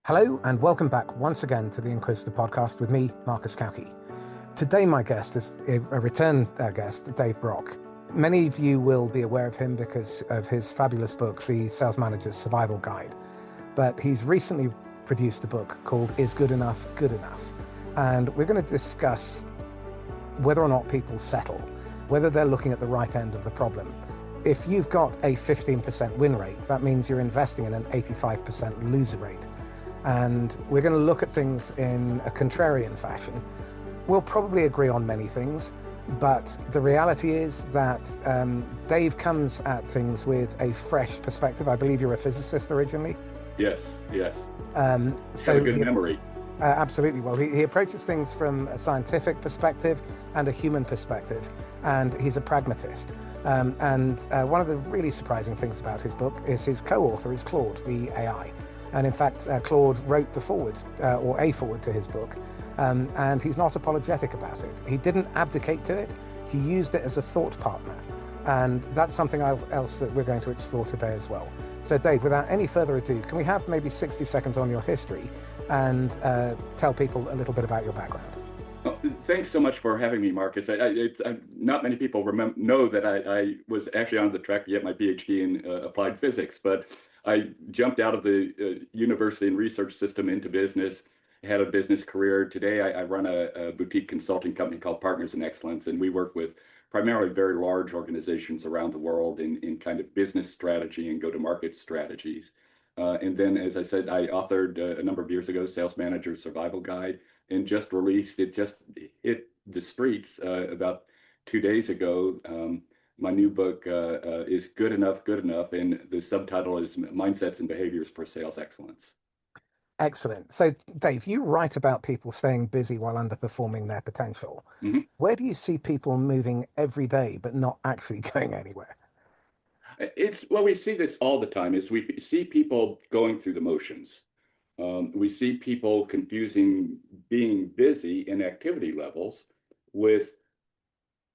Hello and welcome back once again to the Inquisitor podcast with me, Marcus Cauchi. Today my guest is a return guest, Dave Brock. Many of you will be aware of him because of his fabulous book, The Sales Manager's Survival Guide. But he's recently produced a book called Is Good Enough Good Enough? And we're going to discuss whether or not people settle, whether they're looking at the right end of the problem. If you've got a 15% win rate, that means you're investing in an 85% loser rate. And we're going to look at things in a contrarian fashion. We'll probably agree on many things, but the reality is that Dave comes at things with a fresh perspective. I believe you're a physicist originally. Yes. So Got a good memory. Absolutely. Well, he approaches things from a scientific perspective and a human perspective, and he's a pragmatist. And one of the really surprising things about his book is his co-author is Claude AI. And in fact, Claude wrote the foreword, or a foreword to his book, and he's not apologetic about it. He didn't abdicate to it. He used it as a thought partner. And that's something else that we're going to explore today as well. So Dave, without any further ado, can we have maybe 60 seconds on your history and tell people a little bit about your background? Well, thanks so much for having me, Marcus. Not many people know that I was actually on the track to get my PhD in applied physics, but I jumped out of the university and research system into business, had a business career. Today, I run a boutique consulting company called Partners in Excellence, and we work with primarily very large organizations around the world in kind of business strategy and go-to-market strategies. And then, as I said, I authored a number of years ago, Sales Manager's Survival Guide, and just released it, just hit the streets about 2 days ago. My new book is Good Enough, Good Enough, and the subtitle is Mindsets and Behaviors for Sales Excellence. Excellent. So Dave, you write about people staying busy while underperforming their potential. Mm-hmm. Where do you see people moving every day but not actually going anywhere? Well, we see this all the time, is we see people going through the motions. We see people confusing being busy in activity levels with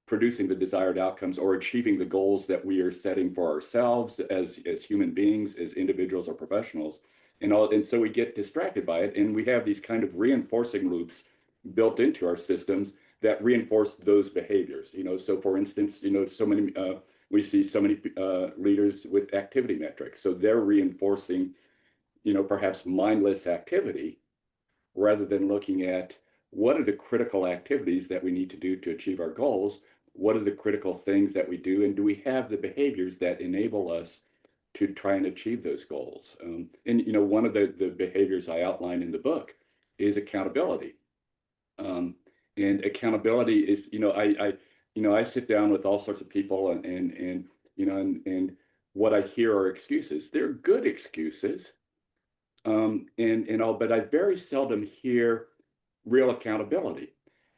producing the desired outcomes or achieving the goals that we are setting for ourselves as human beings, as individuals or professionals. And so we get distracted by it, and we have these kind of reinforcing loops built into our systems that reinforce those behaviors. So for instance, we see so many leaders with activity metrics. So they're reinforcing, perhaps mindless activity rather than looking at what are the critical activities that we need to do to achieve our goals. What are the critical things that we do, and do we have the behaviors that enable us to try and achieve those goals? And one of the behaviors I outline in the book is accountability. And accountability is, I sit down with all sorts of people, and what I hear are excuses. They're good excuses, but I very seldom hear real accountability.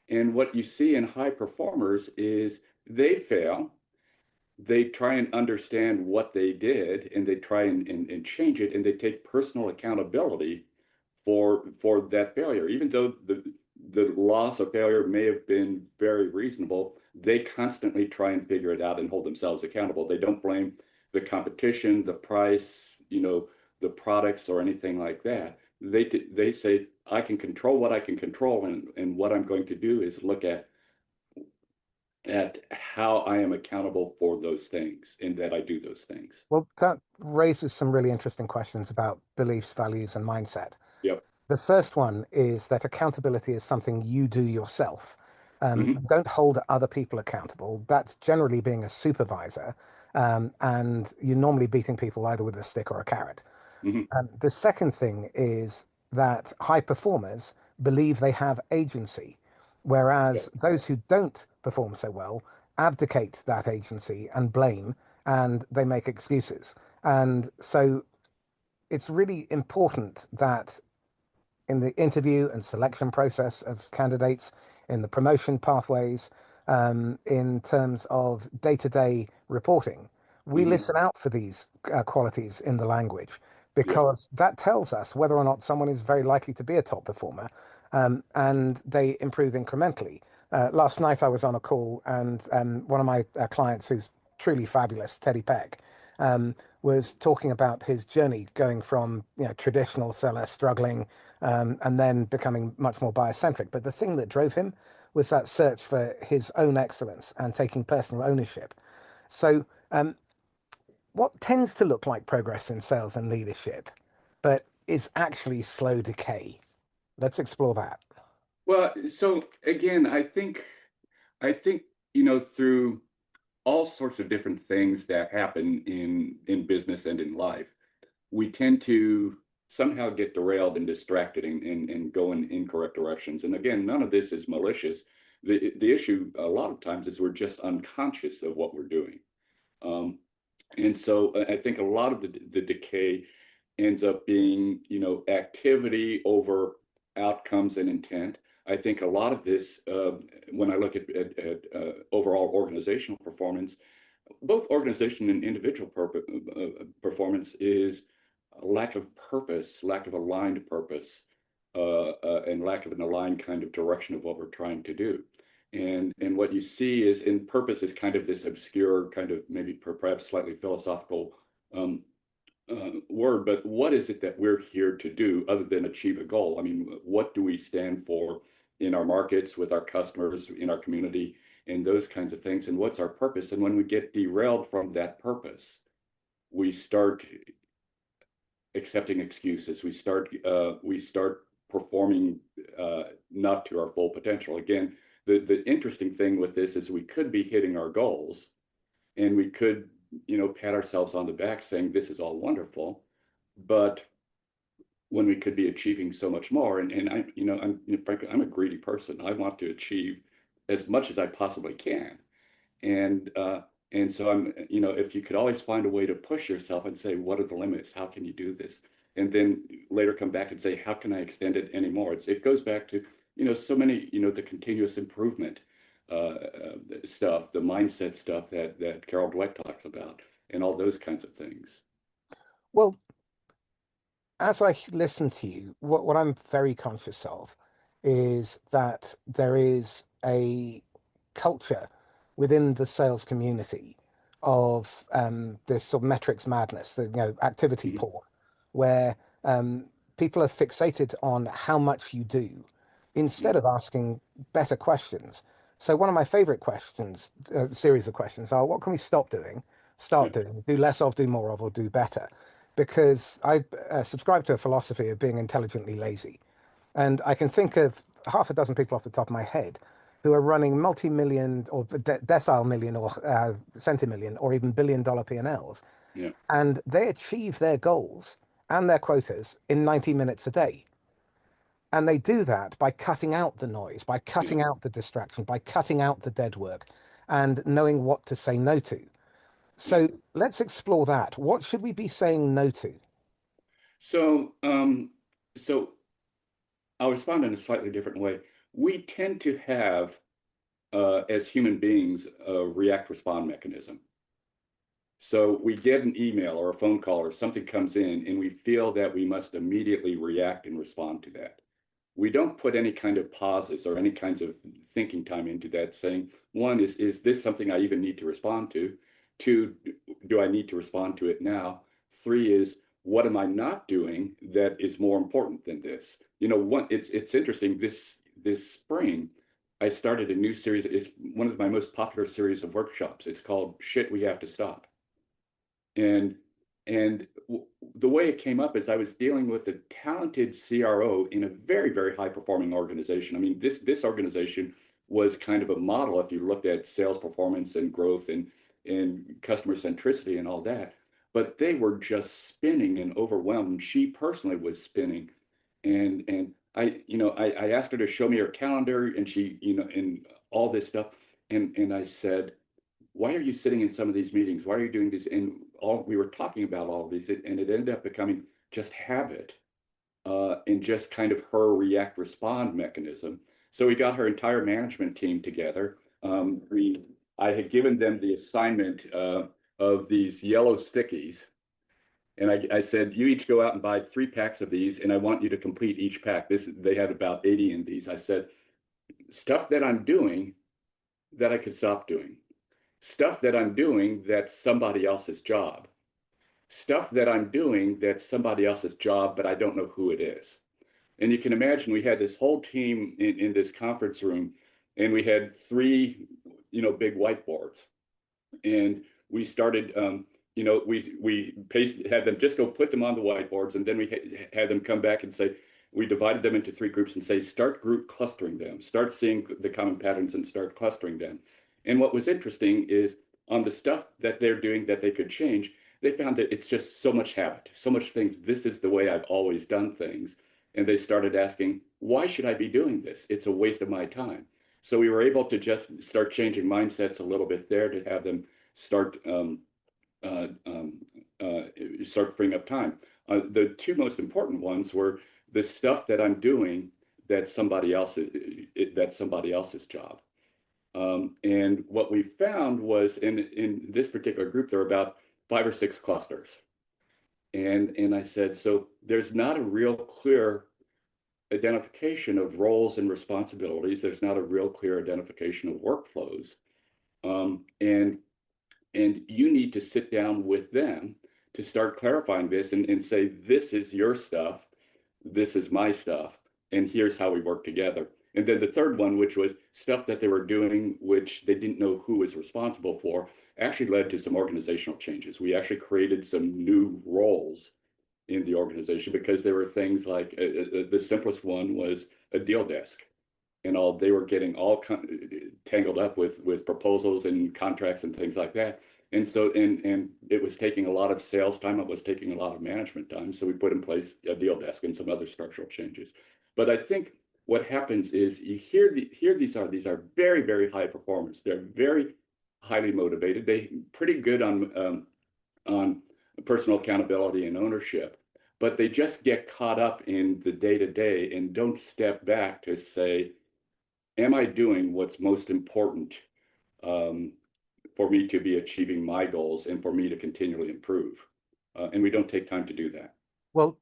And what you see in high performers is they fail, they try and understand what they did, and they try and change it, and they take personal accountability for that failure. Even though the loss of failure may have been very reasonable, they constantly try and figure it out and hold themselves accountable. They don't blame the competition, the price, the products, or anything like that. They say, I can control what I can control, and what I'm going to do is look at how I am accountable for those things and that I do those things. Well, that raises some really interesting questions about beliefs, values, and mindset. Yep. The first one is that accountability is something you do yourself. Mm-hmm. Don't hold other people accountable. That's generally being a supervisor, and you're normally beating people either with a stick or a carrot. Mm-hmm. The second thing is that high performers believe they have agency, whereas Yep. those who don't perform so well abdicate that agency and blame, and they make excuses. And so it's really important that in the interview and selection process of candidates, in the promotion pathways, in terms of day-to-day reporting, we Mm-hmm. listen out for these qualities in the language Yep. because that tells us whether or not someone is very likely to be a top performer, and they improve incrementally. Last night I was on a call, and one of my clients, who's truly fabulous, Teddy Peck, was talking about his journey going from traditional seller struggling and then becoming much more buyer-centric. But the thing that drove him was that search for his own excellence and taking personal ownership. So what tends to look like progress in sales and leadership, but is actually slow decay? Let's explore that. Well, so again, I think through all sorts of different things that happen in business and in life, we tend to somehow get derailed and distracted and go in incorrect directions. And again, none of this is malicious. The issue a lot of times is we're just unconscious of what we're doing. Um, and so I think a lot of the decay ends up being, activity over outcomes and intent. I think a lot of this, when I look at overall organizational performance, both organization and individual performance is a lack of purpose, lack of aligned purpose, and lack of an aligned kind of direction of what we're trying to do. And what you see is in purpose is kind of this obscure, kind of maybe perhaps slightly philosophical um, word, but what is it that we're here to do other than achieve a goal? I mean, what do we stand for in our markets, with our customers, in our community, and those kinds of things? And what's our purpose? And when we get derailed from that purpose, we start accepting excuses. We start performing not to our full potential. Again, the interesting thing with this is we could be hitting our goals, and we could pat ourselves on the back saying this is all wonderful, but when we could be achieving so much more. And I, frankly, I'm a greedy person. I want to achieve as much as I possibly can. And so if you could always find a way to push yourself and say, what are the limits? How can you do this? And then later come back and say, how can I extend it anymore? It goes back to, so many, the continuous improvement stuff, the mindset stuff that Carol Dweck talks about, and all those kinds of things. Well, as I listen to you, what I'm very conscious of is that there is a culture within the sales community of this sort of metrics madness, the activity Mhm. porn, where people are fixated on how much you do instead Yeah, of asking better questions. So one of my favorite questions, series of questions, are what can we stop doing, yeah, start doing, do less of, do more of, or do better? Because I subscribe to a philosophy of being intelligently lazy. And I can think of half a dozen people off the top of my head who are running multi-million or decile million or centimillion or even billion-dollar P&Ls. yeah, And they achieve their goals and their quotas in 90 minutes a day. And they do that by cutting out the noise, by yeah, cutting out the distraction, by cutting out the dead work and knowing what to say no to. yeah. So let's explore that. What should we be saying no to? So, so I'll respond in a slightly different way. We tend to have, as human beings, a react respond mechanism. So we get an email or a phone call or something comes in, and we feel that we must immediately react and respond to that. We don't put any kind of pauses or any kinds of thinking time into that, saying, one, is this something I even need to respond to? Two, do I need to respond to it now? Three is, what am I not doing that is more important than this? One, it's interesting. This spring, I started a new series. It's one of my most popular series of workshops. It's called Shit We Have to Stop. And the way it came up is I was dealing with a talented CRO in a very, very high performing organization. I mean, this organization was kind of a model if you looked at sales performance and growth and customer centricity and all that. But they were just spinning and overwhelmed. She personally was spinning. And I asked her to show me her calendar, and she, and all this stuff. And I said, why are you sitting in some of these meetings? Why are you doing these? And all we were talking about all of these, and it ended up becoming just habit, and just kind of her react respond mechanism. So we got her entire management team together. I had given them the assignment of these yellow stickies. And I said, you each go out and buy 3 packs of these, and I want you to complete each pack. They had about 80 in these. I said, stuff that I'm doing that I could stop doing, stuff that I'm doing that's somebody else's job, stuff that I'm doing that's somebody else's job, but I don't know who it is. And you can imagine we had this whole team in this conference room, and we had three, big whiteboards, and we started, had them just go put them on the whiteboards, and then we had them come back and say, we divided them into three groups and say, start group clustering them, start seeing the common patterns and start clustering them. And what was interesting is on the stuff that they're doing that they could change, they found that it's just so much habit, so much things. This is the way I've always done things. And they started asking, why should I be doing this? It's a waste of my time. So we were able to just start changing mindsets a little bit there to have them start uh, um, start freeing up time. The two most important ones were the stuff that I'm doing that's somebody else's job. And what we found was in this particular group, there were about 5 or 6 clusters. And I said, so there's not a real clear identification of roles and responsibilities. There's not a real clear identification of workflows. And you need to sit down with them to start clarifying this and say, this is your stuff, this is my stuff, and here's how we work together. And then the third one, which was stuff that they were doing, which they didn't know who was responsible for, actually led to some organizational changes. We actually created some new roles in the organization because there were things like the simplest one was a deal desk, and all they were getting all tangled up with proposals and contracts and things like that. And so and it was taking a lot of sales time, it was taking a lot of management time, so we put in place a deal desk and some other structural changes. But I think what happens is you hear these are very, very high performers. They're very highly motivated. They pretty good on personal accountability and ownership, but they just get caught up in the day to day and don't step back to say, am I doing what's most important um, for me to be achieving my goals and for me to continually improve? And we don't take time to do that. Well,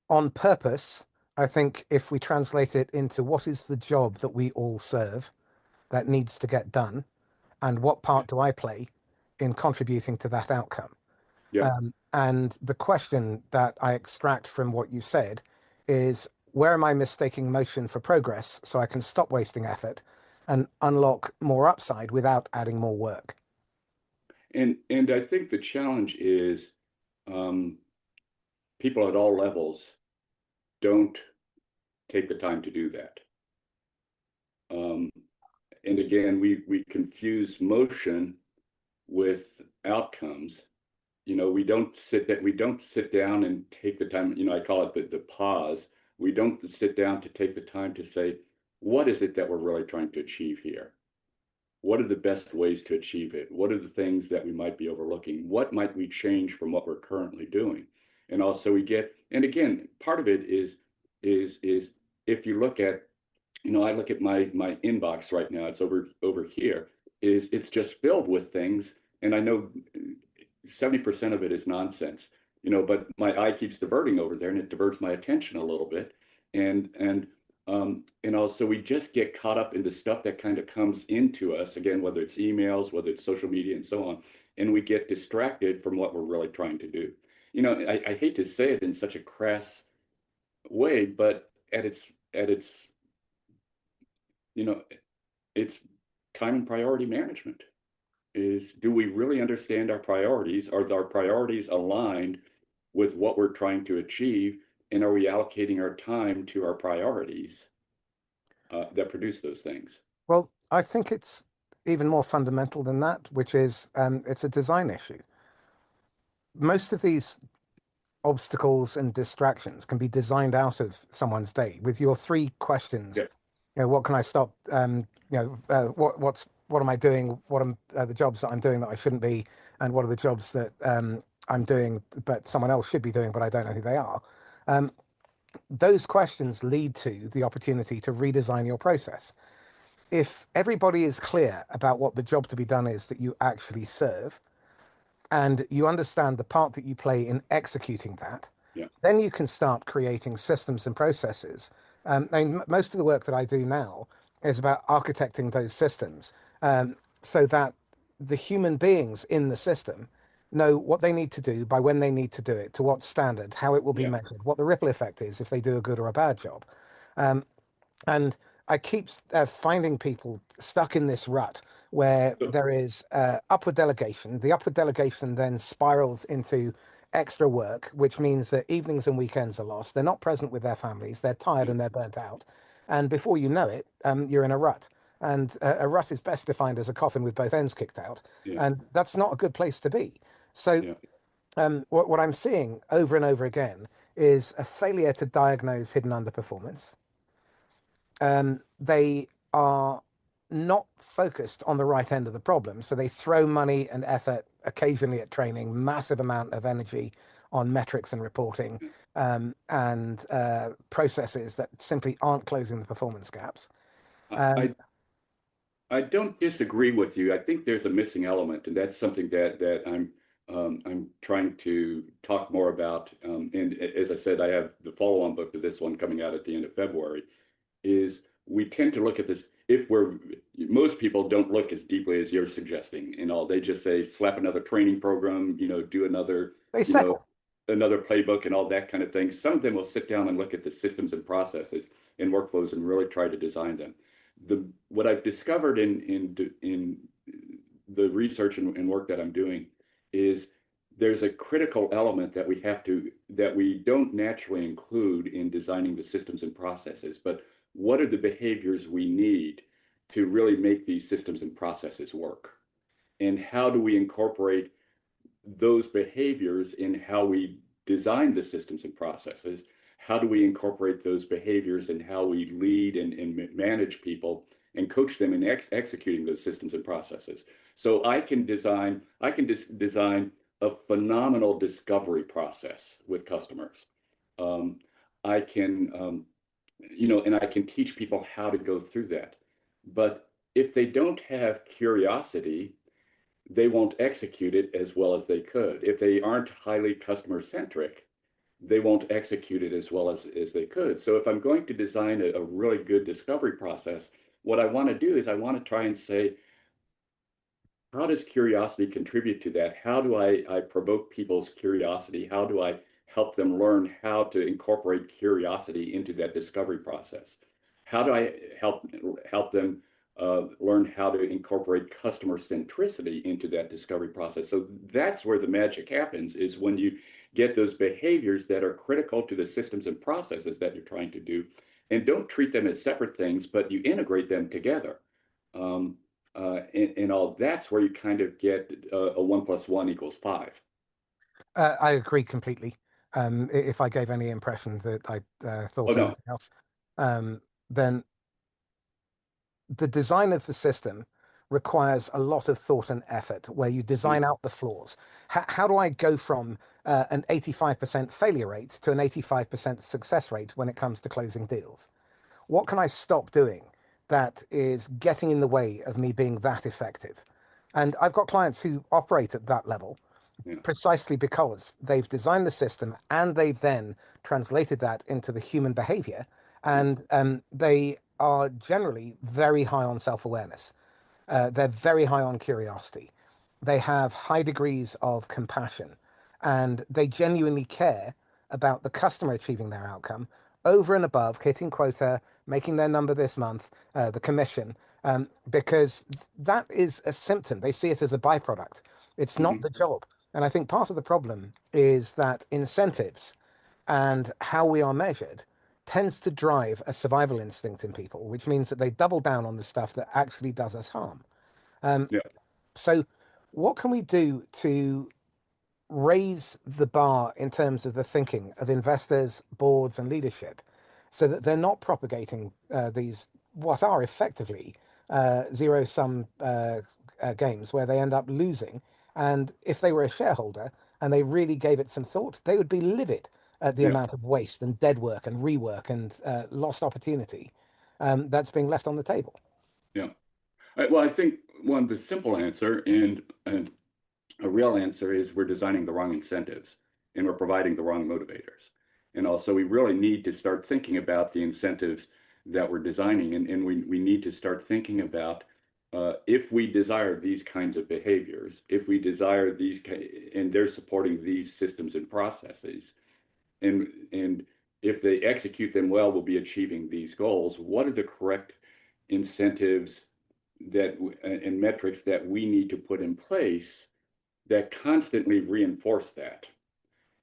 on purpose, I think if we translate it into what is the job that we all serve that needs to get done, and what Yeah. part do I play in contributing to that outcome? Yeah. And the question that I extract from what you said is, where am I mistaking motion for progress so I can stop wasting effort and unlock more upside without adding more work? And I think the challenge is um, people at all levels don't take the time to do that. Um, and again, we confuse motion with outcomes. We don't sit down and take the time. I call it the pause. We don't sit down to take the time to say, what is it that we're really trying to achieve here? What are the best ways to achieve it? What are the things that we might be overlooking? What might we change from what we're currently doing? And also and again, part of it is if you look at, I look at my inbox right now, it's over here, it's just filled with things. And I know 70% of it is nonsense, but my eye keeps diverting over there and it diverts my attention a little bit. And also we just get caught up in the stuff that kind of comes into us, again, whether it's emails, whether it's social media and so on, and we get distracted from what we're really trying to do. I hate to say it in such a crass way, but at its you know, it's time and priority management. Is, do we really understand our priorities? Are our priorities aligned with what we're trying to achieve? And are we allocating our time to our priorities that produce those things? Well, I think it's even more fundamental than that, which is it's a design issue. Most of these obstacles and distractions can be designed out of someone's day with your three questions. Yeah. What can I stop? What am I doing? What am the jobs that I'm doing that I shouldn't be, and what are the jobs that I'm doing but someone else should be doing, but I don't know who they are. Um, those questions lead to the opportunity to redesign your process. If everybody is clear about what the job to be done is that you actually serve, and you understand the part that you play in executing that, Yeah. then you can start creating systems and processes. Most of the work that I do now is about architecting those systems so that the human beings in the system know what they need to do by when they need to do it, to what standard, how it will be Yeah. measured, what the ripple effect is if they do a good or a bad job. Um, and I keep finding people stuck in this rut where So, there is upward delegation. The upward delegation then spirals into extra work, which means that evenings and weekends are lost. They're not present with their families. They're tired yeah, and they're burnt out. And before you know it, you're in a rut. And a rut is best defined as a coffin with both ends kicked out. yeah, And that's not a good place to be. So yeah. what I'm seeing over and over again is a failure to diagnose hidden underperformance. They are not focused on the right end of the problem. So they throw money and effort occasionally at training, massive amount of energy on metrics and reporting, and processes that simply aren't closing the performance gaps. I, Um, I I don't disagree with you. I think there's a missing element, and that's something that I'm trying to talk more about. And as I said, I have the follow-on book to this one coming out at the end of February. Is we tend to look at this if we're most people don't look as deeply as you're suggesting and all. They just say slap another training program, do another, they you know, settle. another playbook and all that kind of thing. Some of them will sit down and look at the systems and processes and workflows and really try to design them. What I've discovered in the research and work that I'm doing is there's a critical element that we don't naturally include in designing the systems and processes, but what are the behaviors we need to really make these systems and processes work? And how do we incorporate those behaviors in how we design the systems and processes? How do we incorporate those behaviors in how we lead and manage people and coach them in executing those systems and processes? So I can design a phenomenal discovery process with customers. Um, I can, and I can teach people how to go through that. But if they don't have curiosity, they won't execute it as well as they could. If they aren't highly customer centric, they won't execute it as well as they could. So if I'm going to design a really good discovery process, what I want to do is I want to try and say, how does curiosity contribute to that? How do I provoke people's curiosity? How do I help them learn how to incorporate curiosity into that discovery process? How do I help them learn how to incorporate customer centricity into that discovery process? So that's where the magic happens, is when you get those behaviors that are critical to the systems and processes that you're trying to do, and don't treat them as separate things, but you integrate them together. Um, and all that's where you kind of get a 1 + 1 = 5. I agree completely. If I gave any impression that I Oh thought no, anything else, then the design of the system requires a lot of thought and effort where you yeah, design out the flaws. How do I go from an 85% failure rate to an 85% success rate when it comes to closing deals? What can I stop doing that is getting in the way of me being that effective? And I've got clients who operate at that level yeah, precisely because they've designed the system and they've then translated that into the human behavior. yeah, And they are generally very high on self awareness. They're very high on curiosity. They have high degrees of compassion and they genuinely care about the customer achieving their outcome over and above hitting quota, making their number this month, the commission, because that is a symptom. They see it as a byproduct. It's not hmm, the job. And I think part of the problem is that incentives and how we are measured tends to drive a survival instinct in people, which means that they double down on the stuff that actually does us harm. yeah, So, what can we do to raise the bar in terms of the thinking of investors, boards, and leadership so that they're not propagating these, what are effectively zero sum games where they end up losing? And if they were a shareholder and they really gave it some thought, they would be livid at the yeah, amount of waste and dead work and rework and lost opportunity that's being left on the table. yeah. Well, I think the simple answer and a real answer is we're designing the wrong incentives and we're providing the wrong motivators. And also, we really need to start thinking about the incentives that we're designing, and we need to start thinking about if we desire these kinds of behaviors, if we desire these, and they're supporting these systems and processes, and if they execute them well, we'll be achieving these goals. What are the correct incentives that and metrics that we need to put in place that constantly reinforce that?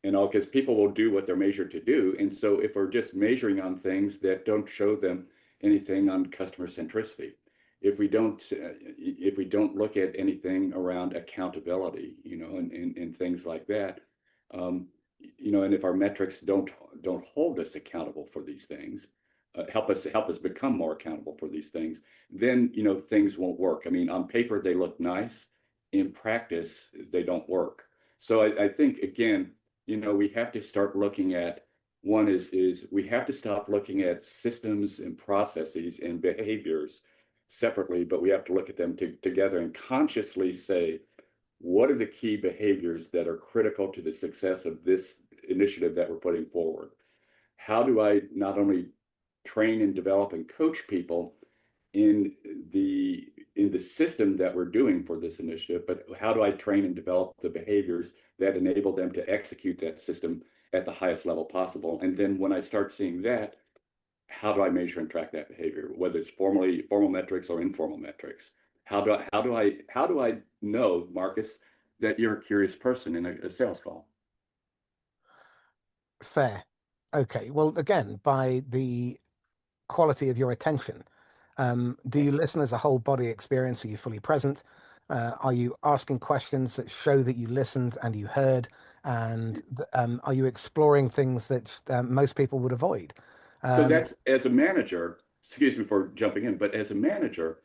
And all, because people will do what they're measured to do. And so if we're just measuring on things that don't show them anything on customer centricity, if we don't look at anything around accountability, and things like that, um, and if our metrics don't hold us accountable for these things, help us become more accountable for these things, then things won't work. I mean, on paper they look nice, in practice they don't work. So I think again, we have to start looking at one is we have to stop looking at systems and processes and behaviors separately, but we have to look at them together and consciously say, what are the key behaviors that are critical to the success of this initiative that we're putting forward? How do I not only train and develop and coach people in the system that we're doing for this initiative, but how do I train and develop the behaviors that enable them to execute that system at the highest level possible? And then when I start seeing that, how do I measure and track that behavior, whether it's formal metrics or informal metrics? How do I know, Marcus, that you're a curious person in a sales call? Fair. Okay. Well, again, by the quality of your attention. Do you listen as a whole body experience? Are you fully present? Are you asking questions that show that you listened and you heard? And are you exploring things that most people would avoid? So Um, that's, as a manager, excuse me for jumping in, but as a manager,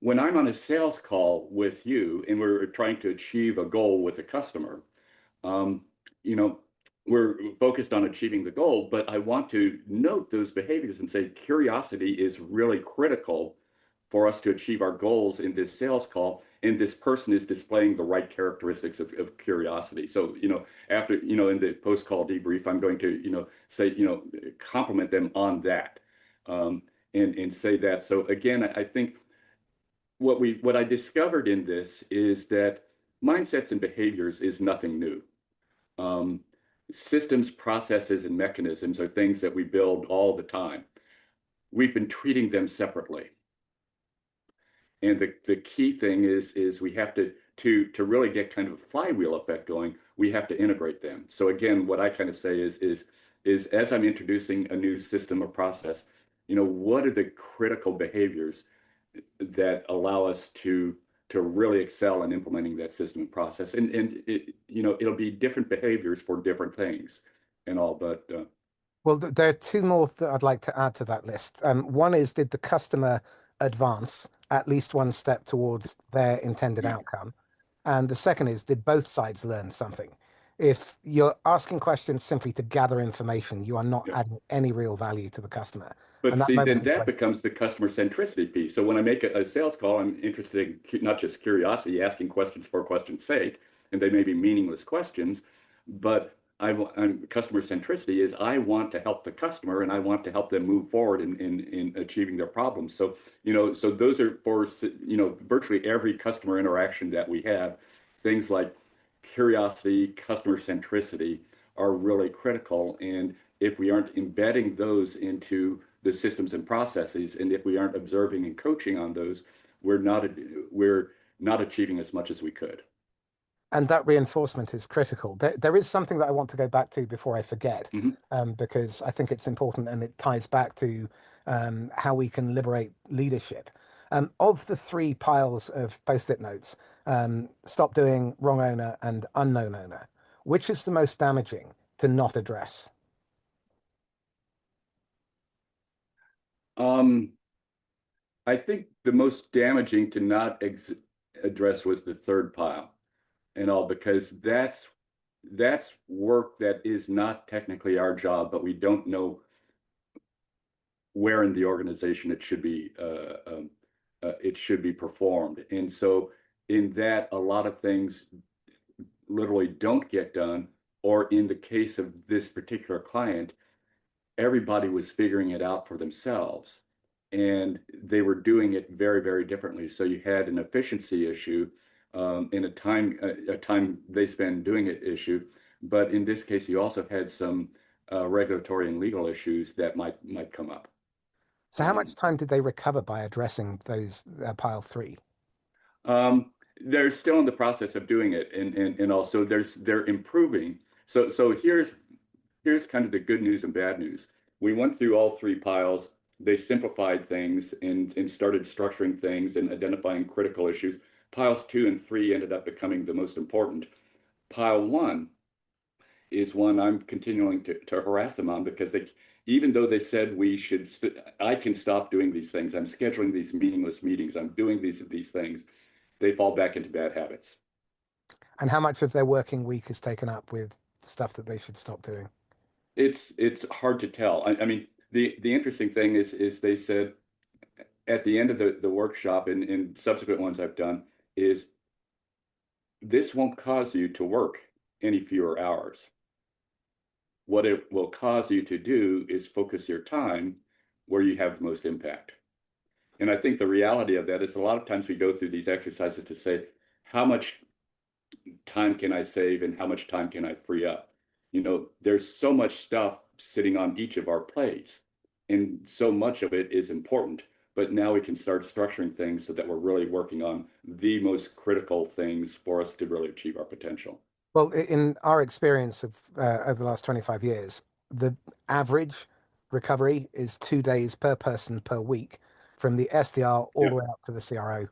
when I'm on a sales call with you and we're trying to achieve a goal with a customer, um, you know, we're focused on achieving the goal, but I want to note those behaviors and say curiosity is really critical for us to achieve our goals in this sales call. And this person is displaying the right characteristics of curiosity. So, after, in the post-call debrief, I'm going to, say, compliment them on that, and say that. So again, I think what I discovered in this is that mindsets and behaviors is nothing new. Um, Systems, processes, and mechanisms are things that we build all the time. We've been treating them separately. And the key thing is we have to really get kind of a flywheel effect going, we have to integrate them. So again, what I kind of say is as I'm introducing a new system or process, what are the critical behaviors that allow us to really excel in implementing that system and process? And it'll be different behaviors for different things and all, but well, there are two more that I'd like to add to that list. One is, did the customer advance at least one step towards their intended yeah. outcome? And the second is, did both sides learn something? If you're asking questions simply to gather information, you are not Yeah. adding any real value to the customer. But And that see, then moment is that great. becomes the customer centricity piece. So when I make a sales call, I'm interested in not just curiosity, asking questions for question's sake, and they may be meaningless questions, but customer centricity is I want to help the customer and I want to help them move forward in achieving their problems. So, so those are for, virtually every customer interaction that we have, things like curiosity, customer centricity are really critical. And if we aren't embedding those into the systems and processes, and if we aren't observing and coaching on those, we're not achieving as much as we could. And that reinforcement is critical. There is something that I want to go back to before I forget, Mhm. because I think it's important and it ties back to how we can liberate leadership. Of the three piles of post-it notes, stop doing, wrong owner, and unknown owner, which is the most damaging to not address? Um, I think the most damaging to not address was the third pile and all, because that's work that is not technically our job, but we don't know where in the organization it should be performed. And so in that, a lot of things literally don't get done, or in the case of this particular client, everybody was figuring it out for themselves. and they were doing it very, very differently. So you had an efficiency issue, and a time they spend doing it issue. But in this case, you also had some regulatory and legal issues that might come up. So how much time did they recover by addressing those pile three? They're still in the process of doing it, and also they're improving. So here's kind of the good news and bad news. We went through all three piles. They simplified things and started structuring things and identifying critical issues. Piles 2 and 3 ended up becoming the most important. Pile 1 is one I'm continuing to harass them on because even though they said I can stop doing these things. I'm scheduling these meaningless meetings. I'm doing these things. They fall back into bad habits. And how much of their working week is taken up with stuff that they should stop doing? It's hard to tell. I mean, the interesting thing is they said at the end of the workshop and subsequent ones I've done is this won't cause you to work any fewer hours. What it will cause you to do is focus your time where you have the most impact. And I think the reality of that is a lot of times we go through these exercises to say, how much time can I save and how much time can I free up? There's so much stuff sitting on each of our plates, and so much of it is important. But now we can start structuring things so that we're really working on the most critical things for us to really achieve our potential. Well, in our experience of over the last 25 years, the average recovery is 2 days per person per week from the SDR all Yeah, the way up to the CRO.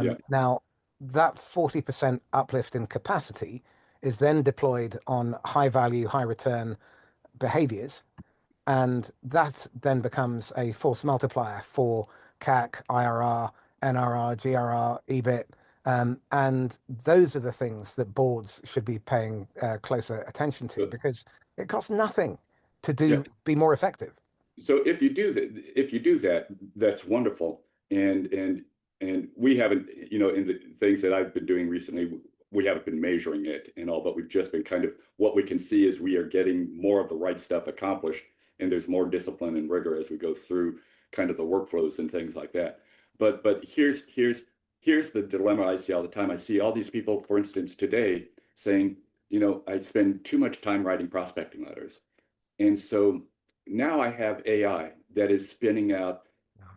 yeah, Now, that 40% uplift in capacity is then deployed on high value, high return behaviors. And that then becomes a force multiplier for CAC, IRR, NRR, GRR, EBIT. And those are the things that boards should be paying closer attention to because it costs nothing to yeah. be more effective. So if you do that, that's wonderful. And we haven't, in the things that I've been doing recently, we haven't been measuring it and all, but we've just been kind of what we can see is we are getting more of the right stuff accomplished, and there's more discipline and rigor as we go through kind of the workflows and things like that. But here's the dilemma I see all the time. I see all these people, for instance, today saying, I spend too much time writing prospecting letters. And so now I have AI that is spinning out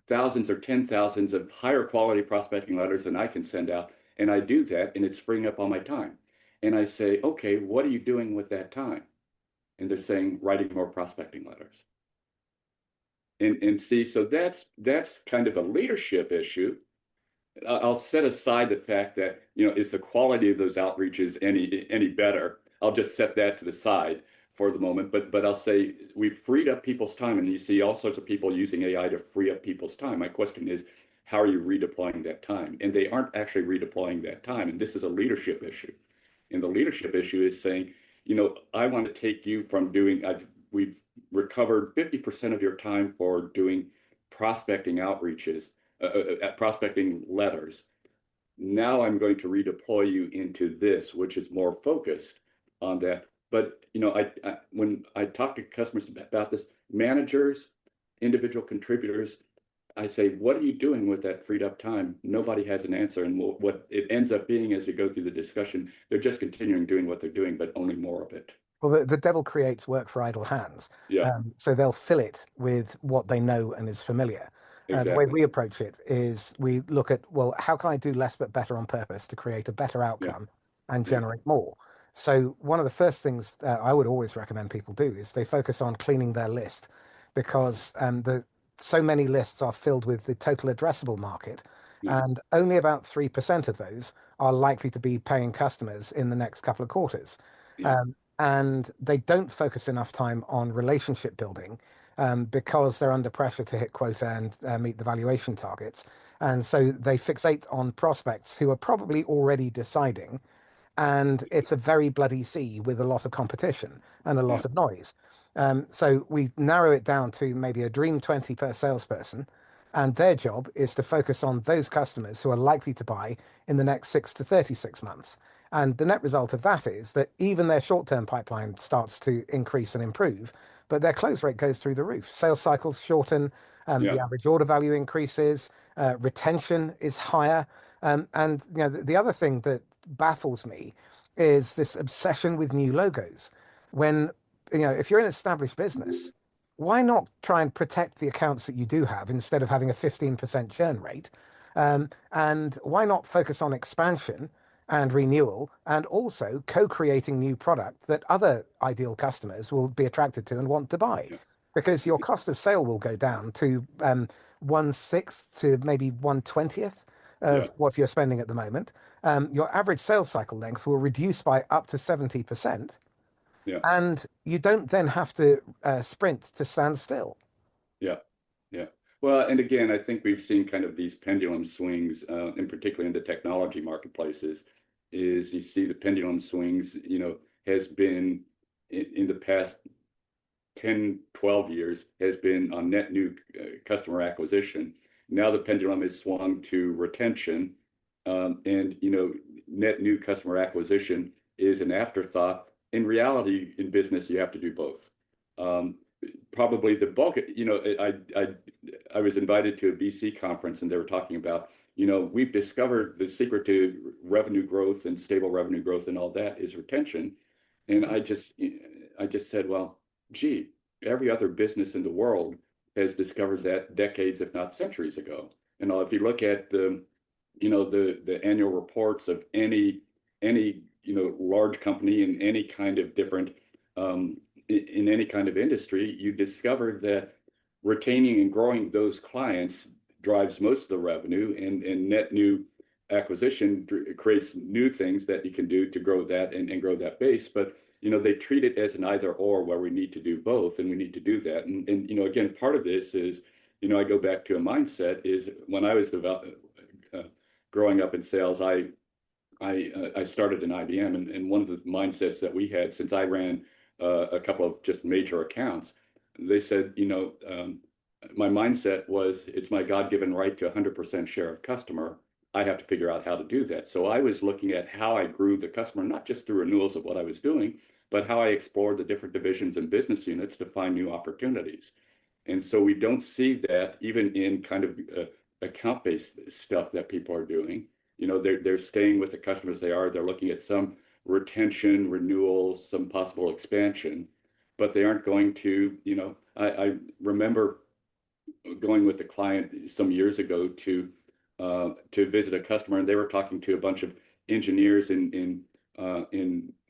thousands or 10 thousands of higher quality prospecting letters than I can send out. And I do that and it's freeing up all my time. And I say, okay, what are you doing with that time? And they're saying, writing more prospecting letters. And see, so that's kind of a leadership issue. I'll set aside the fact that, is the quality of those outreaches any better? I'll just set that to the side for the moment. But I'll say we've freed up people's time, and you see all sorts of people using AI to free up people's time. My question is, how are you redeploying that time? And they aren't actually redeploying that time. And this is a leadership issue. And the leadership issue is saying, I want to take you from we've recovered 50% of your time for doing prospecting outreaches, prospecting letters. Now I'm going to redeploy you into this, which is more focused on that. But when I talk to customers about this, managers, individual contributors, I say, what are you doing with that freed up time? Nobody has an answer. And what it ends up being as we go through the discussion, they're just continuing doing what they're doing, but only more of it. Well, the devil creates work for idle hands. Yeah, So they'll fill it with what they know and is familiar. The way exactly. we approach it is we look at, well, how can I do less but better on purpose to create a better Yeah, outcome and yeah, generate more? So one of the first things I would always recommend people do is they focus on cleaning their list because so many lists are filled with the total addressable market, yeah, and only about 3% of those are likely to be paying customers in the next couple of quarters. yeah, And they don't focus enough time on relationship building because they're under pressure to hit quota and meet the valuation targets. And so they fixate on prospects who are probably already deciding, and it's a very bloody sea with a lot of competition and a yeah, lot of noise. So we narrow it down to maybe a dream 20 per salesperson, and their job is to focus on those customers who are likely to buy in the next 6 to 36 months. And the net result of that is that even their short-term pipeline starts to increase and improve, but their close rate goes through the roof. Sales cycles shorten, Yeah. the average order value increases, retention is higher. And the other thing that baffles me is this obsession with new logos. When, if you're an established business, why not try and protect the accounts that you do have instead of having a 15% churn rate? And why not focus on expansion and renewal and also co-creating new product that other ideal customers will be attracted to and want to buy? Yeah. Because your cost of sale will go down to 1/6 to maybe 1/20th Yeah. of what you're spending at the moment. Your average sales cycle length will reduce by up to 70%, Yeah. and you don't then have to sprint to stand still. Yeah. Yeah. Well, and again, I think we've seen kind of these pendulum swings, in particular in the technology marketplaces, is you see the pendulum swings, has been in the past 10, 12 years has been on net new customer acquisition. Now the pendulum has swung to retention, and net new customer acquisition is an afterthought. In reality, in business, you have to do both. Um, Probably the bulk. I was invited to a VC conference, and they were talking about, we've discovered the secret to revenue growth and stable revenue growth and all that is retention. And I just said, well, gee, every other business in the world has discovered that decades, if not centuries ago. And if you look at the annual reports of any large company in any kind of different in any kind of industry, you discover that retaining and growing those clients drives most of the revenue, and net new acquisition creates new things that you can do to grow that and grow that base. But they treat it as an either or, where we need to do both, and we need to do that. And again, part of this is, I go back to a mindset is when I was growing up in sales, I started in IBM, and one of the mindsets that we had, since I ran a couple of just major accounts, they said, my mindset was, it's my God-given right to 100% share of customer. I have to figure out how to do that. So I was looking at how I grew the customer, not just through renewals of what I was doing, but how I explored the different divisions and business units to find new opportunities. And so we don't see that even in kind of account-based stuff that people are doing. They're staying with the customers they are. They're looking at some retention, renewal, some possible expansion, but they aren't going to, I remember going with a client some years ago to visit a customer, and they were talking to a bunch of engineers in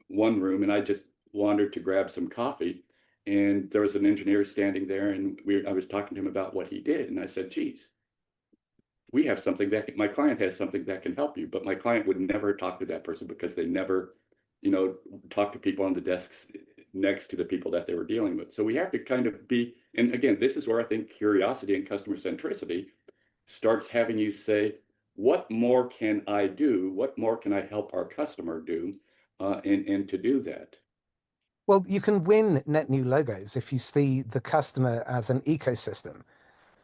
one room, and I just wandered to grab some coffee, and there was an engineer standing there, and I was talking to him about what he did, and I said, "Geez, we have something my client has something that can help you," but my client would never talk to that person because they never, talk to people on the desks next to the people that they were dealing with. So we have to kind of be, and again, this is where I think curiosity and customer centricity starts having you say, what more can I do? What more can I help our customer do? And to do that. Well, you can win net new logos if you see the customer as an ecosystem.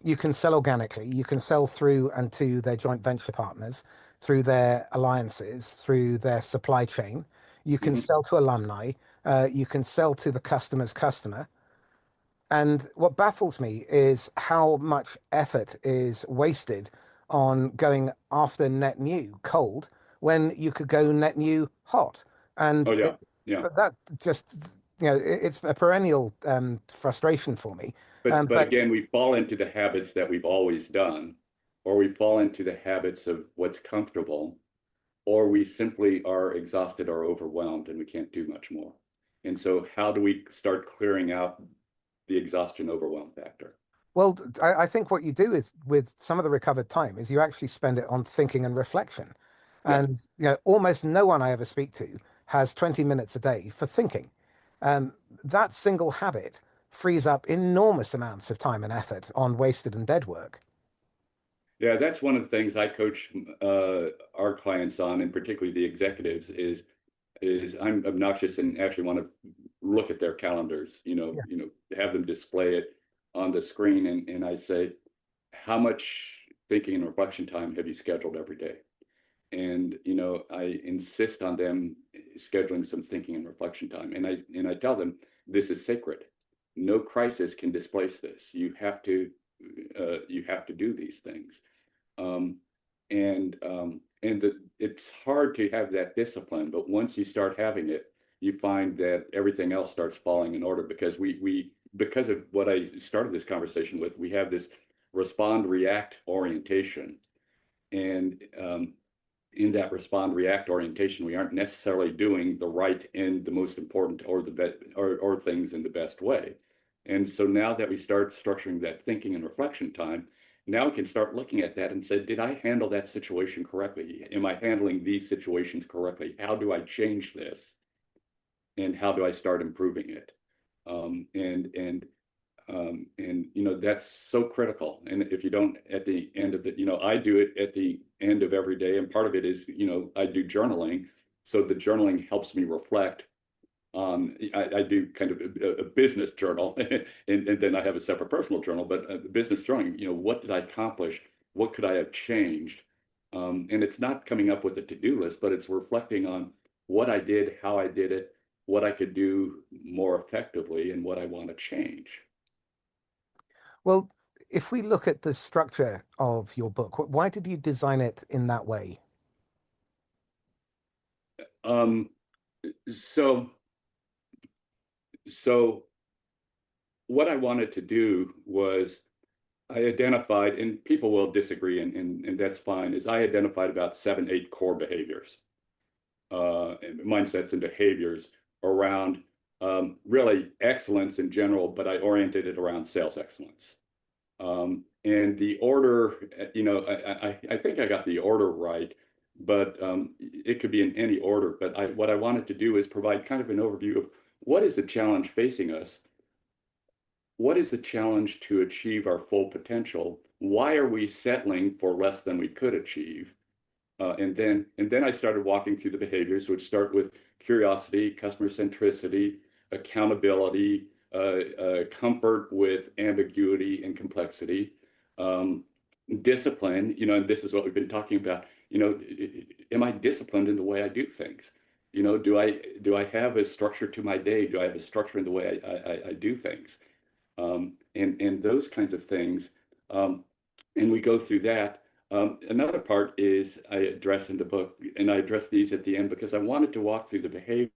You can sell organically, you can sell through and to their joint venture partners, through their alliances, through their supply chain. You can Mhm. sell to alumni, you can sell to the customer's customer. And what baffles me is how much effort is wasted on going after net new cold when you could go net new hot. And Oh yeah, yeah. but that just, it's a perennial frustration for me. But But again, we fall into the habits that we've always done, or we fall into the habits of what's comfortable, or we simply are exhausted or overwhelmed and we can't do much more. And so how do we start clearing out the exhaustion overwhelm factor? Well, I think what you do is with some of the recovered time is you actually spend it on thinking and reflection. Yeah. And almost no one I ever speak to has 20 minutes a day for thinking. That single habit frees up enormous amounts of time and effort on wasted and dead work. Yeah, that's one of the things I coach our clients on, and particularly the executives, is I'm obnoxious and actually want to look at their calendars, Yeah. have them display it on the screen, and I say, how much thinking and reflection time have you scheduled every day? and I insist on them scheduling some thinking and reflection time, and I tell them this is sacred. No crisis can displace this. You have to do these things. Um, and it's hard to have that discipline, but once you start having it, you find that everything else starts falling in order, because we because of what I started this conversation with, we have this respond react orientation, and in that respond react orientation, we aren't necessarily doing the right and the most important or the best or things in the best way. And so now that we start structuring that thinking and reflection time, now we can start looking at that and say, did I handle that situation correctly? Am I handling these situations correctly? How do I change this? And how do I start improving it? Um, and and that's so critical. And if you don't, at the end of it, I do it at the end of every day, and part of it is, I do journaling. So the journaling helps me reflect on, I do kind of a business journal, and then I have a separate personal journal, but the business journaling, what did I accomplish? What could I have changed? And it's not coming up with a to-do list, but it's reflecting on what I did, how I did it, what I could do more effectively, and what I want to change. Well, if we look at the structure of your book, why did you design it in that way? Um, so, so what I wanted to do was, I identified, and people will disagree, and that's fine, is I identified about 7, 8 core behaviors, mindsets and behaviors around really excellence in general, but I oriented it around sales excellence. And the order, I think I got the order right, but it could be in any order. But what I wanted to do is provide kind of an overview of what is the challenge facing us, what is the challenge to achieve our full potential, why are we settling for less than we could achieve, and then I started walking through the behaviors, which start with curiosity, customer centricity, accountability, comfort with ambiguity and complexity, um, discipline. And this is what we've been talking about. Am I disciplined in the way I do things? Do I have a structure to my day? Do I have a structure in the way I do things? And those kinds of things. Um, and we go through that. Another part is I address in the book, and I address these at the end because I wanted to walk through the behaviors.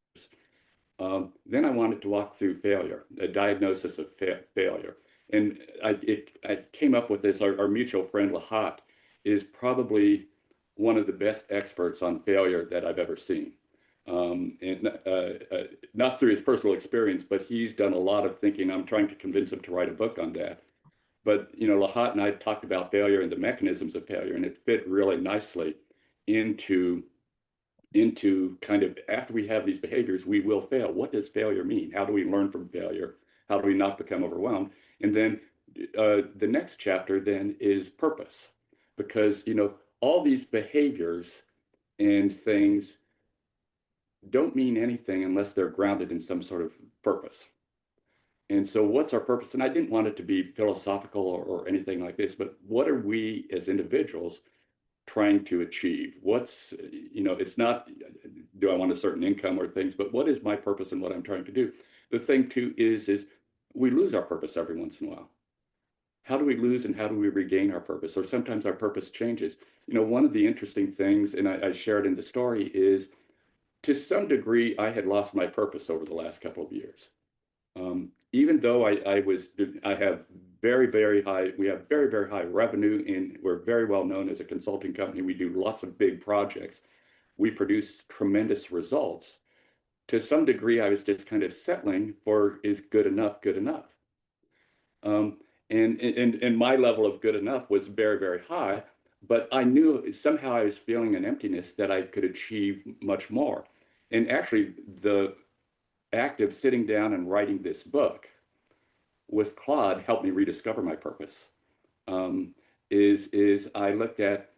Then I wanted to walk through failure, a diagnosis of failure. And I came up with this. Our mutual friend Lahat is probably one of the best experts on failure that I've ever seen. And not through his personal experience, but he's done a lot of thinking. I'm trying to convince him to write a book on that. But Lahat and I talked about failure and the mechanisms of failure, and it fit really nicely into kind of, after we have these behaviors, we will fail. What does failure mean? How do we learn from failure? How do we not become overwhelmed? And then the next chapter then is purpose, because all these behaviors and things don't mean anything unless they're grounded in some sort of purpose. And so what's our purpose? And I didn't want it to be philosophical or anything like this, but what are we as individuals trying to achieve? It's not, do I want a certain income or things, but what is my purpose and what I'm trying to do? The thing too is we lose our purpose every once in a while. How do we lose and how do we regain our purpose? Or sometimes our purpose changes. One of the interesting things, and I shared in the story, is to some degree, I had lost my purpose over the last couple of years. Even though I have very, very high, we have very, very high revenue, and we're very well known as a consulting company. We do lots of big projects. We produce tremendous results. To some degree, I was just kind of settling for, is good enough good enough? Um, and my level of good enough was very, very high, but I knew somehow I was feeling an emptiness that I could achieve much more. And actually, the act of sitting down and writing this book with Claude helped me rediscover my purpose. Um, is I looked at,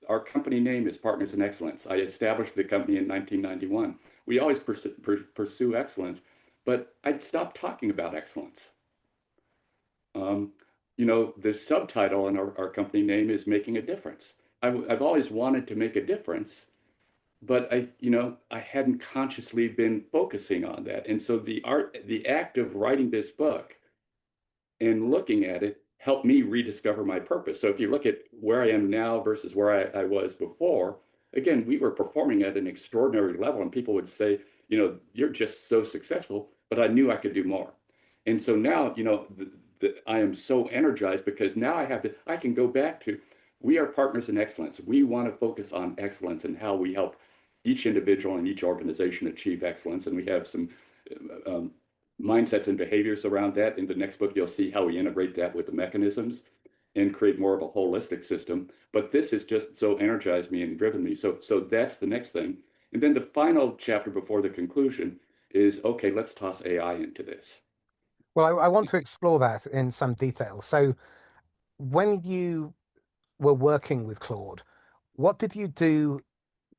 our company name is Partners in Excellence. I established the company in 1991. We always pursue excellence, but I'd stopped talking about excellence. The subtitle in our company name is Making a Difference. I've always wanted to make a difference, but I hadn't consciously been focusing on that. And so the act of writing this book and looking at it helped me rediscover my purpose. So if you look at where I am now versus where I was before, again, we were performing at an extraordinary level, and people would say, you're just so successful, but I knew I could do more. And so now, I am so energized because now I can go back to, we are partners in excellence. We want to focus on excellence and how we help each individual and each organization achieve excellence. And we have some um, mindsets and behaviors around that. In the next book, you'll see how we integrate that with the mechanisms and create more of a holistic system. But this has just so energized me and driven me. So that's the next thing. And then the final chapter before the conclusion is, okay, let's toss AI into this. Well, I want to explore that in some detail. So, when you were working with Claude, what did you do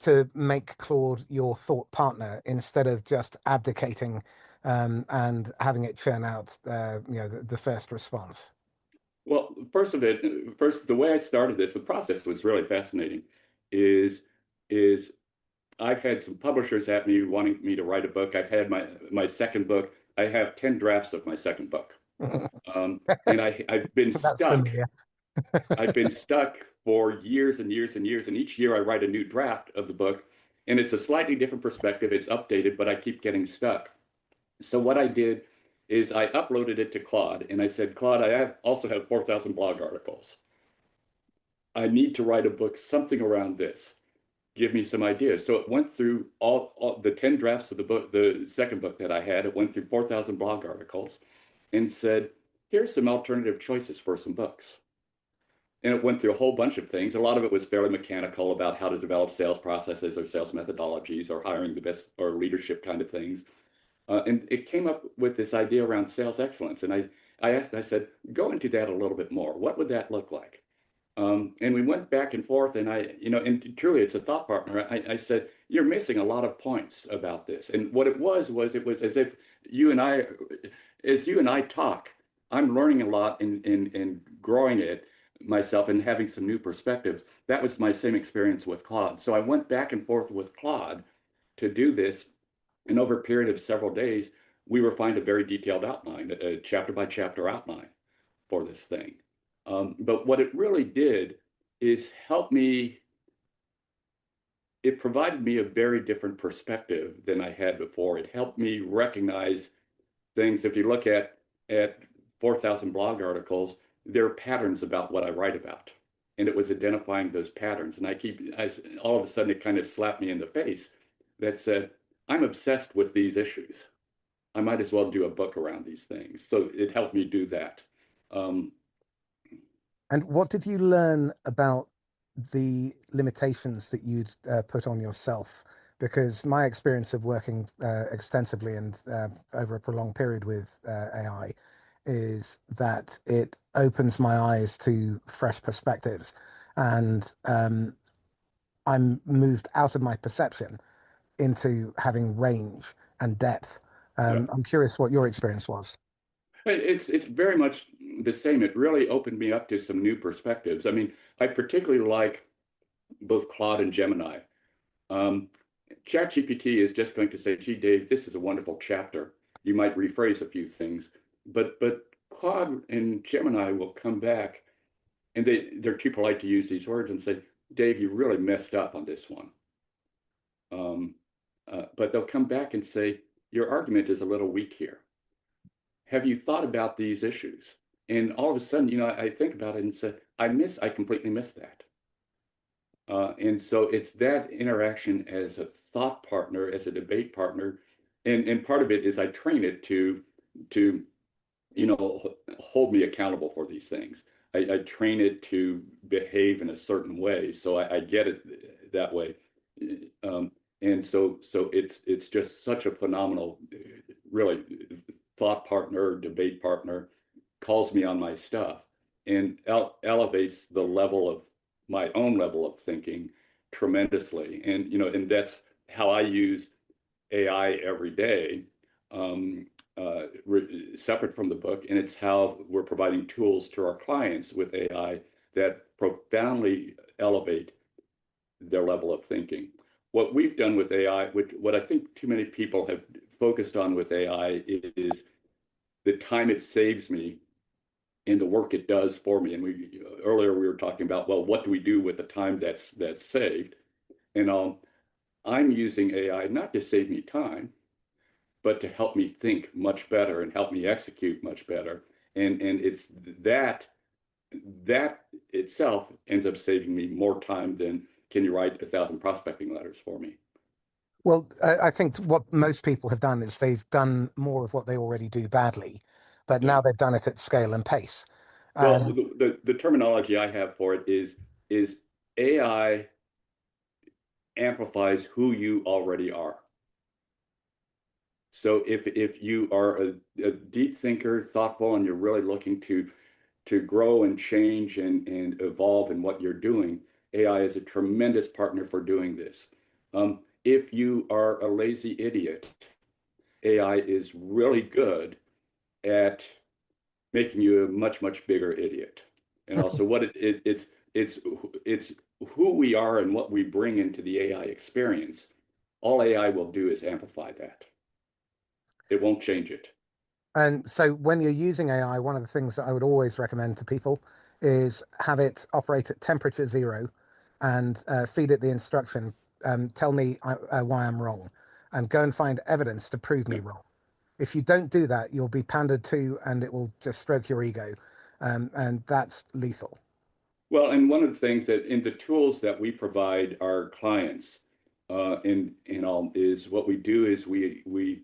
to make Claude your thought partner instead of just abdicating and having it churn out, the first response? Well, first, the way I started this, the process was really fascinating. Is is I've had some publishers at me wanting me to write a book. I've had my second book. I have 10 drafts of my second book. And I've been That's stuck. familiar. I've been stuck for years and years and years. And each year I write a new draft of the book. And it's a slightly different perspective. It's updated, but I keep getting stuck. So what I did is I uploaded it to Claude and I said, Claude, also have 4,000 blog articles. I need to write a book, something around this. Give me some ideas. So it went through all the 10 drafts of the book, the second book that I had. It went through 4,000 blog articles and said, here's some alternative choices for some books. And it went through a whole bunch of things. A lot of it was fairly mechanical about how to develop sales processes or sales methodologies or hiring the best or leadership kind of things. And it came up with this idea around sales excellence. And I said, go into that a little bit more. What would that look like? And we went back and forth, and and truly, it's a thought partner. I said, you're missing a lot of points about this. And what it was as if as you and I talk, I'm learning a lot and growing it myself and having some new perspectives. That was my same experience with Claude. So I went back and forth with Claude to do this. And over a period of several days, we refined a very detailed outline, a chapter by chapter outline for this thing. But what it really did is it provided me a very different perspective than I had before. It helped me recognize things. If you look at 4,000 blog articles, there are patterns about what I write about. And it was identifying those patterns. And all of a sudden, it kind of slapped me in the face that said, I'm obsessed with these issues. I might as well do a book around these things. So it helped me do that. Um, And what did you learn about the limitations that you'd put on yourself? Because my experience of working extensively and over a prolonged period with AI is that it opens my eyes to fresh perspectives, and I'm moved out of my perception into having range and depth. yeah. I'm curious what your experience was. It's very much the same. It really opened me up to some new perspectives. I mean, I particularly like both Claude and Gemini. Um, ChatGPT is just going to say, "Gee, Dave, this is a wonderful chapter. You might rephrase a few things," but Claude and Gemini will come back, and they're too polite to use these words and say, "Dave, you really messed up on this one." Um, but they'll come back and say, "Your argument is a little weak here. Have you thought about these issues?" And all of a sudden, I think about it and say, I completely missed that. And so it's that interaction as a thought partner, as a debate partner, and part of it is I train it to hold me accountable for these things. I train it to behave in a certain way, so I get it that way. Um, and so it's just such a phenomenal, really thought partner, debate partner, calls me on my stuff and elevates the level of my own level of thinking tremendously. And that's how I use AI every day, um, separate from the book, and it's how we're providing tools to our clients with AI that profoundly elevate their level of thinking. What we've done with AI, what I think too many people have focused on with AI is the time it saves me and the work it does for me. And earlier we were talking about, well, what do we do with the time that's saved? And I'm using AI not to save me time, but to help me think much better and help me execute much better. And it's that itself ends up saving me more time than can you write 1,000 prospecting letters for me? Well, I think what most people have done is they've done more of what they already do badly, but Yeah. now they've done it at scale and pace. Well, And the terminology I have for it is AI amplifies who you already are. So if you are a deep thinker, thoughtful, and you're really looking to grow and change and evolve in what you're doing, AI is a tremendous partner for doing this. If you are a lazy idiot, AI is really good at making you a much bigger idiot. And also what it's who we are and what we bring into the AI experience. All AI will do is amplify that. It won't change it. And so when you're using AI, one of the things that I would always recommend to people is have it operate at temperature zero and feed it the instruction, tell me why I'm wrong, and go and find evidence to prove me Yeah. wrong. If you don't do that, you'll be pandered to and it will just stroke your ego. And that's lethal. Well, and one of the things that in the tools that we provide our clients, in all is what we do is we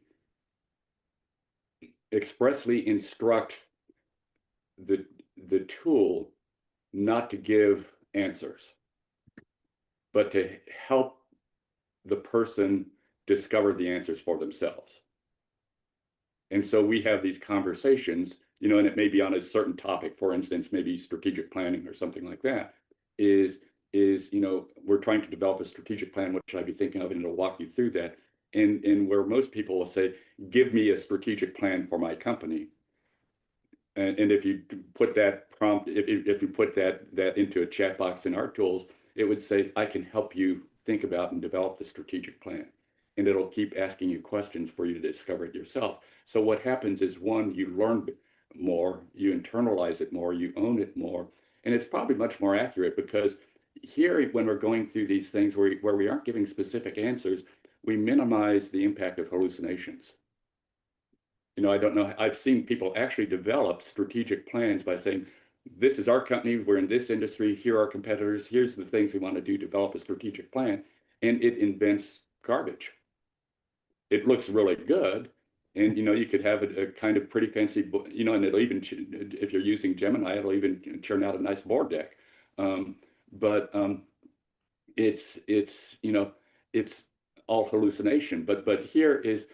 expressly instruct the the tool not to give answers, but to help the person discover the answers for themselves. And so we have these conversations, and it may be on a certain topic, for instance, maybe strategic planning or something like that, is we're trying to develop a strategic plan, what should I be thinking of? And it'll walk you through that. And where most people will say, give me a strategic plan for my company. And if you put that prompt, if you put that into a chat box in our tools, it would say, I can help you think about and develop the strategic plan. And it'll keep asking you questions for you to discover it yourself. So what happens is, one, you learn more, you internalize it more, you own it more, and it's probably much more accurate because here, when we're going through these things where we aren't giving specific answers, we minimize the impact of hallucinations. I don't know. I've seen people actually develop strategic plans by saying, this is our company, we're in this industry, here are our competitors, here's the things we want to do, develop a strategic plan, and it invents garbage. It looks really good, and you could have a kind of pretty fancy, and it'll even, if you're using Gemini, it'll even churn out a nice board deck. But it's all hallucination. But here is,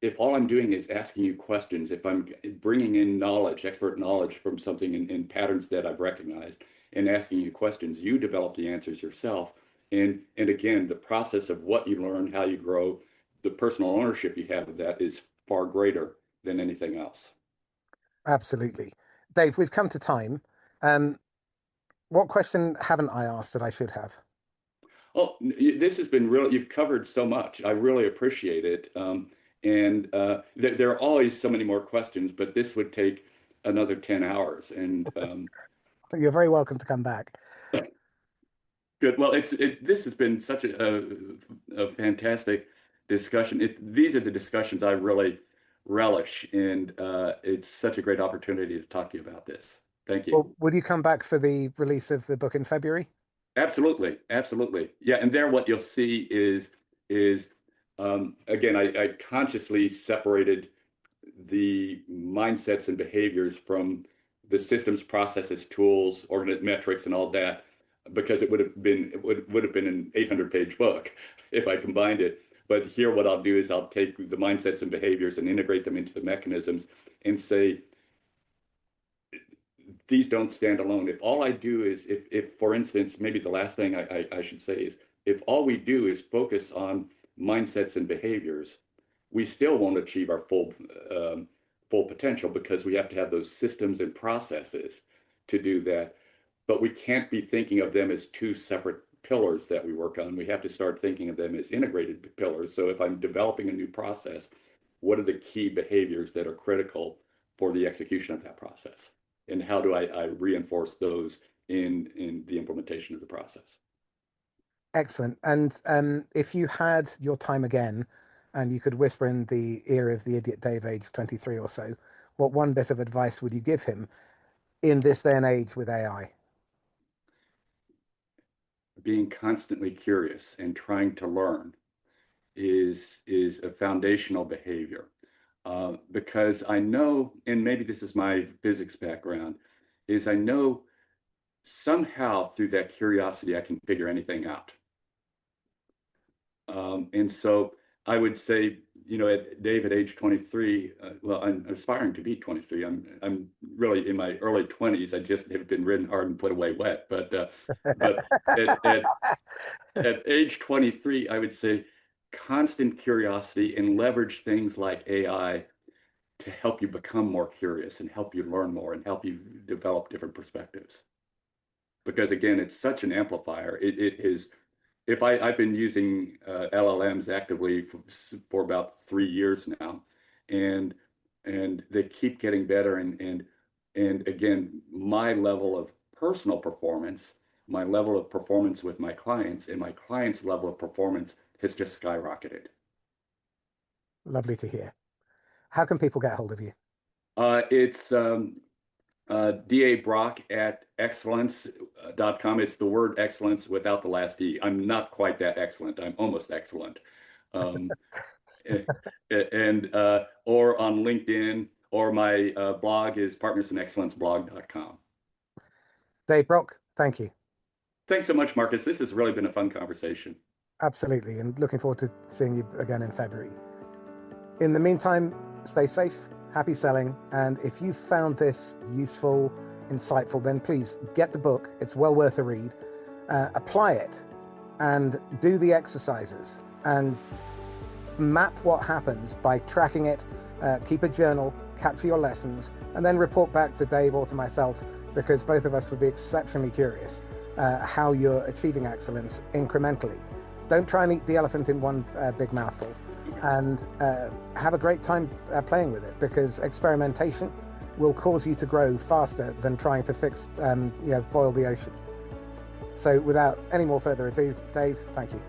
if all I'm doing is asking you questions, if I'm bringing in knowledge, expert knowledge from something in patterns that I've recognized and asking you questions, you develop the answers yourself. And again, the process of what you learn, how you grow, the personal ownership you have of that is far greater than anything else. Absolutely. Dave, we've come to time. Um, what question haven't I asked that I should have? Oh, this has been real. You've covered so much. I really appreciate it. And there are always so many more questions, but this would take another 10 hours. And You're very welcome to come back. good. Well, this has been such a fantastic discussion. These are the discussions I really relish, and it's such a great opportunity to talk to you about this. Thank you. Well, would you come back for the release of the book in February? Absolutely, absolutely. Yeah, and there what you'll see is again, I consciously separated the mindsets and behaviors from the systems, processes, tools, organic metrics, and all that, because it would have been an 800-page book if I combined it. But here, what I'll do is I'll take the mindsets and behaviors and integrate them into the mechanisms and say, these don't stand alone. If all I do is, if for instance, maybe the last thing I should say is, if all we do is focus on mindsets and behaviors, we still won't achieve our full potential because we have to have those systems and processes to do that. but we can't be thinking of them as two separate pillars that we work on. We have to start thinking of them as integrated pillars. So if I'm developing a new process, what are the key behaviors that are critical for the execution of that process? And how do I reinforce those in the implementation of the process? Excellent. And if you had your time again and you could whisper in the ear of the idiot Dave, age 23 or so, what one bit of advice would you give him in this day and age with AI? Being constantly curious and trying to learn is a foundational behavior. Because I know, and maybe this is my physics background, is I know somehow through that curiosity I can figure anything out. And so I would say, at Dave at age 23, well, I'm aspiring to be 23. I'm really in my early 20s. I just have been ridden hard and put away wet. But at age 23, I would say constant curiosity and leverage things like AI to help you become more curious and help you learn more and help you develop different perspectives. Because again, it's such an amplifier. It is, if I've been using LLMs actively for about 3 years now, and they keep getting better. And again, my level of personal performance, my level of performance with my clients, and my clients' level of performance has just skyrocketed. Lovely to hear. How can people get hold of you? It's DA Brock at excellence.com. It's the word excellence without the last E. I'm not quite that excellent. I'm almost excellent. Um, and or on LinkedIn, or my blog is partnersinexcellenceblog.com. Dave Brock, thank you. Thanks so much, Marcus. This has really been a fun conversation. Absolutely. And looking forward to seeing you again in February. In the meantime, stay safe, happy selling. And if you found this useful, insightful, then please get the book. It's well worth a read. Apply it and do the exercises and map what happens by tracking it. Keep a journal, capture your lessons, and then report back to Dave or to myself, because both of us would be exceptionally curious how you're achieving excellence incrementally. Don't try and eat the elephant in one big mouthful, and have a great time playing with it, because experimentation will cause you to grow faster than trying to boil the ocean. So without any more further ado, Dave, thank you.